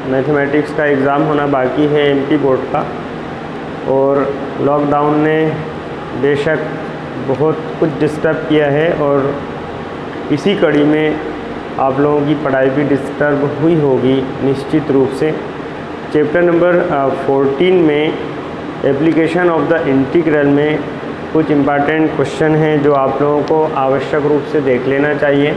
Mathematics का exam होना बाकी है एमपी बोर्ड का, और लॉकडाउन ने बेशक बहुत कुछ डिस्टर्ब किया है और इसी कड़ी में आप लोगों की पढ़ाई भी डिस्टर्ब हुई होगी निश्चित रूप से। चैप्टर नंबर 14 में एप्लीकेशन ऑफ द इंटीग्रल में कुछ इम्पॉर्टेंट क्वेश्चन हैं जो आप लोगों को आवश्यक रूप से देख लेना चाहिए।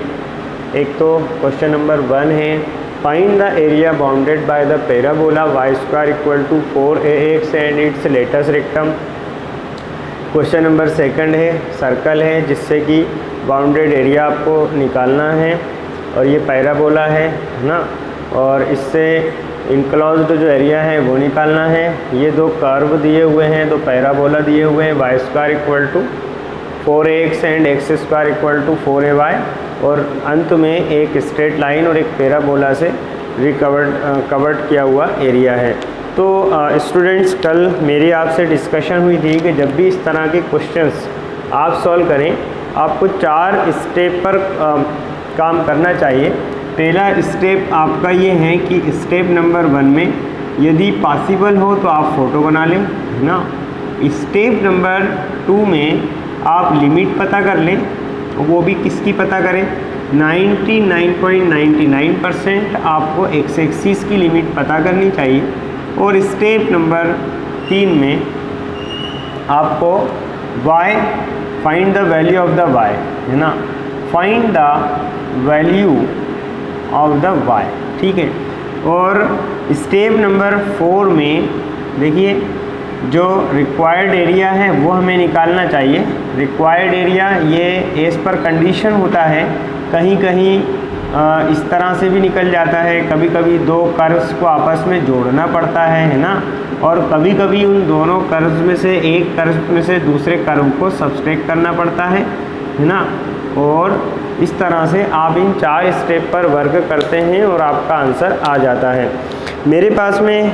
एक तो क्वेश्चन नंबर 1 है, find the area bounded by the parabola Y square equal to 4ax and its latus rectum. Question number 2 है, सर्कल है जिससे कि बाउंडेड एरिया आपको निकालना है और ये पैराबोला है ना, और इससे इनक्लोज्ड जो एरिया है वो निकालना है। ये दो कर्व दिए हुए हैं, दो पैराबोला दिए हुए हैं, Y square equal to 4ax and X square equal to 4ay, और अंत में एक स्ट्रेट लाइन और एक पैराबोला से कवर्ड किया हुआ एरिया है। तो स्टूडेंट्स, कल मेरी आपसे डिस्कशन हुई थी कि जब भी इस तरह के क्वेश्चंस आप सॉल्व करें, आपको 4 स्टेप पर काम करना चाहिए। पहला स्टेप आपका ये है कि स्टेप नंबर 1 में यदि पॉसिबल हो तो आप फ़ोटो बना लें, है ना। स्टेप नंबर 2 में आप लिमिट पता कर लें, वो भी किसकी पता करें, 99.99% आपको एक्स एक्सिस की लिमिट पता करनी चाहिए। और स्टेप नंबर 3 में आपको y find the value of the y, है ना, find the value of the y, ठीक है। और स्टेप नंबर 4 में देखिए जो रिक्वायर्ड एरिया है वो हमें निकालना चाहिए। रिक्वायर्ड एरिया ये एज पर कंडीशन होता है, कहीं कहीं इस तरह से भी निकल जाता है, कभी कभी दो कर्व्स को आपस में जोड़ना पड़ता है ना, और कभी कभी उन दोनों कर्व्स में से एक कर्व में से दूसरे कर्व को सब्सट्रैक्ट करना पड़ता है ना। और इस तरह से आप इन 4 स्टेप पर वर्क करते हैं और आपका आंसर आ जाता है। मेरे पास में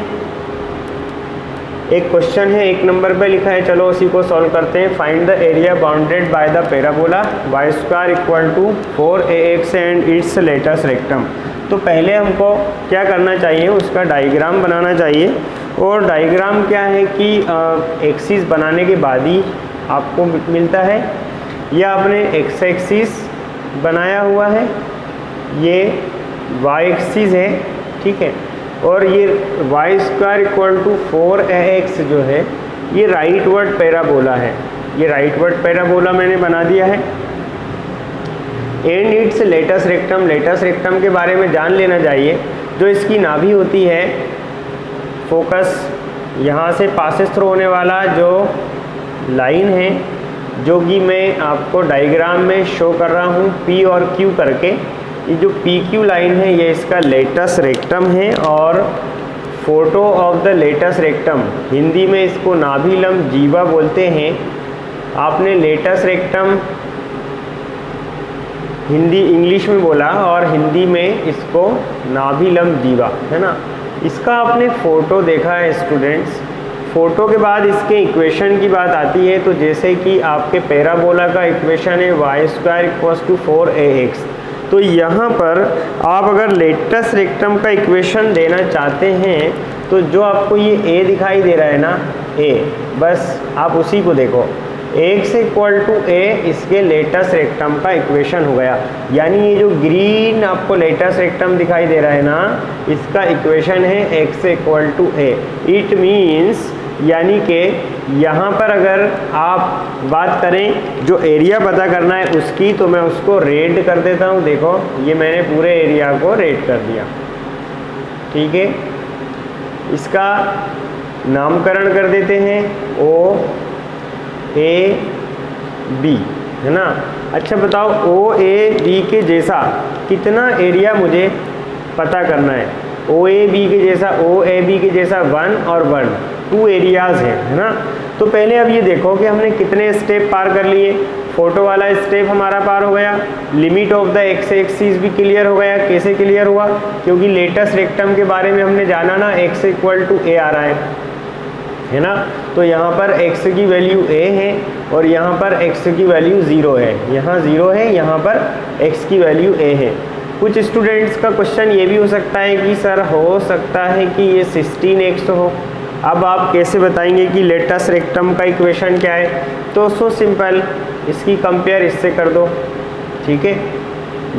एक क्वेश्चन है, 1 नंबर पे लिखा है, चलो उसी को सॉल्व करते हैं। Find the area bounded by the parabola Y square equal to 4ax and its latus rectum. तो पहले हमको क्या करना चाहिए, उसका डायग्राम बनाना चाहिए। और डायग्राम क्या है कि एक्सिस बनाने के बाद ही आपको मिलता है। यह आपने एक्स एक्सिस बनाया हुआ है, ये वाई एक्सिस है, ठीक है, और ये Y square equal to 4ax जो है ये राइट वर्ड पैराबोला है। ये राइट वर्ड पैराबोला मैंने बना दिया है। And its latus rectum, latus rectum के बारे में जान लेना चाहिए। जो इसकी नाभि होती है, फोकस यहाँ से पासेस थ्रू होने वाला जो लाइन है, जो कि मैं आपको डायग्राम में शो कर रहा हूँ P और Q करके, ये जो PQ लाइन है ये इसका लेटेस्ट रेक्टम है। और photo of the latus rectum, Hindi में इसको नाभिलंब जीवा बोलते हैं। आपने लेटेस्ट रेक्टम हिंदी इंग्लिश में बोला और हिंदी में इसको नाभिलंब जीवा, है ना। इसका आपने फ़ोटो देखा है स्टूडेंट्स। फ़ोटो के बाद इसके इक्वेशन की बात आती है। तो जैसे कि आपके पैराबोला का इक्वेशन है Y square equals to 4ax, तो यहाँ पर आप अगर लेटेस्ट रेक्टम का इक्वेशन देना चाहते हैं तो जो आपको ये a दिखाई दे रहा है ना, a, बस आप उसी को देखो। x इक्वल टू a इसके लेटेस्ट रेक्टम का इक्वेशन हो गया। यानी ये जो ग्रीन आपको लेटेस्ट रेक्टम दिखाई दे रहा है ना, इसका इक्वेशन है x equal to a। It means यानी कि यहाँ पर अगर आप बात करें जो एरिया पता करना है उसकी, तो मैं उसको रेड कर देता हूँ। देखो ये मैंने पूरे एरिया को रेड कर दिया, ठीक है। इसका नामकरण कर देते हैं OAB, है ना। अच्छा बताओ OAB के जैसा कितना एरिया मुझे पता करना है। OAB के के जैसा 1 और 1, 2 एरियाज़ है ना। तो पहले अब ये देखो कि हमने कितने स्टेप पार कर लिए। फोटो वाला स्टेप हमारा पार हो गया, limit of the x axis भी क्लियर हो गया। कैसे क्लियर हुआ, क्योंकि लेटेस्ट रेक्टम के बारे में हमने जाना ना, x इक्वल टू a आ रहा है ना। तो यहाँ पर x की वैल्यू a है और यहाँ पर x की वैल्यू 0 है। यहाँ 0 है, यहाँ पर x की वैल्यू a है। कुछ स्टूडेंट्स का क्वेश्चन ये भी हो सकता है कि सर हो सकता है कि ये 16x हो। अब आप कैसे बताएंगे कि लेटस रेक्टम का इक्वेशन क्या है? तो सो सिंपल, इसकी कंपेयर इससे कर दो, ठीक है।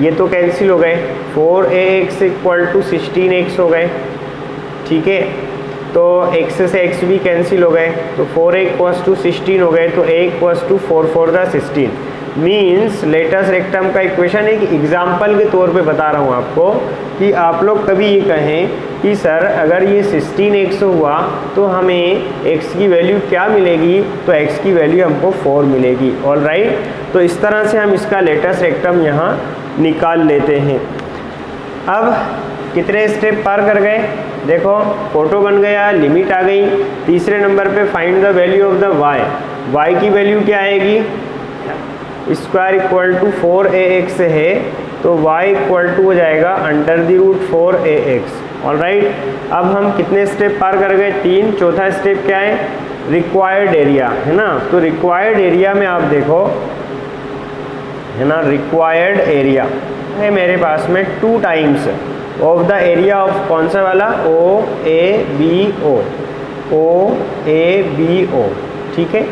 ये तो कैंसिल हो गए, 4ax इक्वल टू 16x हो गए, ठीक है। तो x से x भी कैंसिल हो गए, तो 4a इक्वल्स टू 16 हो गए, तो a इक्वल्स टू 4 4 दा 16 मीन्स लेटस रेक्टम का इक्वेशन एक एग्जाम्पल के तौर पे बता रहा हूँ आपको कि आप लोग कभी ये कहें कि सर अगर ये 16x हुआ तो हमें x की वैल्यू क्या मिलेगी? तो x की वैल्यू हमको 4 मिलेगी। ऑल राइट, तो इस तरह से हम इसका लेटस रेक्टम यहाँ निकाल लेते हैं। अब कितने स्टेप पार कर गए? देखो फोटो बन गया, लिमिट आ गई। तीसरे नंबर पे find the value of the y की वैल्यू क्या आएगी? स्क्वायर इक्वल टू 4ax है, तो y इक्वल टू हो जाएगा under the root 4ax। All right, अब हम कितने स्टेप पार कर गए? 3। चौथा स्टेप क्या है? रिक्वायर्ड एरिया, है ना। तो रिक्वायर्ड एरिया में आप देखो, है ना, रिक्वायर्ड एरिया है मेरे पास में 2 times of the area of कौन सा वाला? OABO, ठीक है।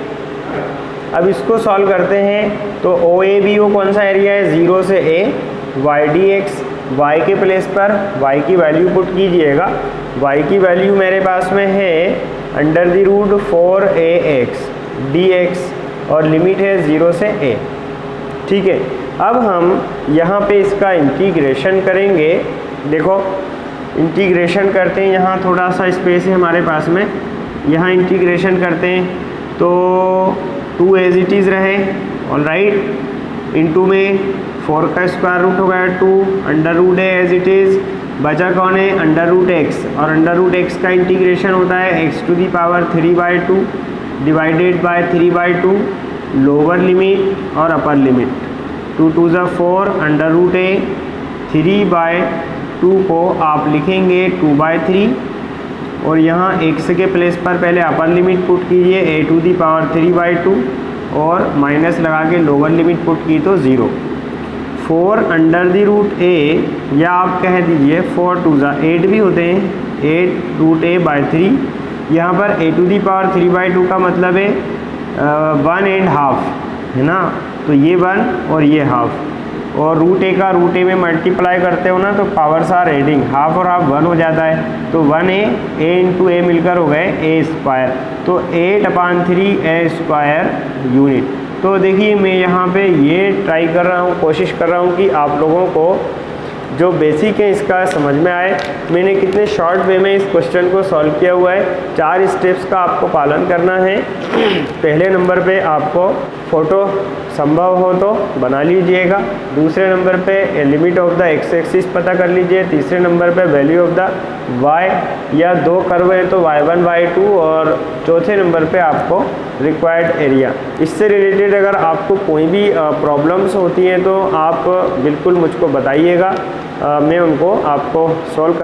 अब इसको सॉल्व करते हैं, तो OABO कौन सा एरिया है? 0 से a, ydx, y के प्लेस पर y की वैल्यू पुट कीजिएगा। y की वैल्यू मेरे पास में है under the root 4ax dx और लिमिट है 0 से a, ठीक है। अब हम यहाँ पे इसका इंटीग्रेशन करेंगे। देखो इंटीग्रेशन करते हैं, यहाँ थोड़ा सा स्पेस है हमारे पास में, यहाँ इंटीग्रेशन करते हैं तो 2 एज इट इज़ रहे, ऑल राइट। इनटू में 4 का स्क्वायर रूट हो गया 2, अंडर रूट है एज इट इज़, बचा कौन है? अंडर रूट एक्स, और अंडर रूट एक्स का इंटीग्रेशन होता है x to the power 3/2 divided by 3/2 lower limit और अपर लिमिट। 2 2 ज़ा 4 अंडर रूट ए, 3/2 को आप लिखेंगे 2/3 और यहाँ x के प्लेस पर पहले अपर लिमिट पुट कीजिए a टू दी पावर 3/2 और माइनस लगा के लोअर लिमिट पुट की तो 0। 4 अंडर दी रूट a, या आप कह दीजिए 4 2 ज़ा 8 भी होते हैं, 8 रूट a/3। यहाँ पर a टू दी पावर 3/2 का मतलब है 1.5, है ना। तो ये 1 और ये हाफ, और रूट ए का रूट ए में मल्टीप्लाई करते हो ना तो पावर्स आर एडिंग, हाफ और हाफ 1 हो जाता है, तो 1a इंटू ए मिलकर हो गए a स्क्वायर, तो 8/3 a स्क्वायर यूनिट। तो देखिए मैं यहाँ पे ये ट्राई कर रहा हूँ, कोशिश कर रहा हूँ कि आप लोगों को जो बेसिक है इसका समझ में आए। मैंने कितने शॉर्ट वे में इस क्वेश्चन को सॉल्व किया हुआ है। 4 स्टेप्स का आपको पालन करना है। पहले नंबर पे आपको फ़ोटो संभव हो तो बना लीजिएगा, दूसरे नंबर पे limit of the x axis पता कर लीजिए, तीसरे नंबर पे वैल्यू ऑफ द वाई, या 2 कर्व है तो y1 y2, और चौथे नंबर पे आपको रिक्वायर्ड एरिया। इससे रिलेटेड अगर आपको कोई भी प्रॉब्लम्स होती हैं तो आप बिल्कुल मुझको बताइएगा, मैं उनको आपको सॉल्व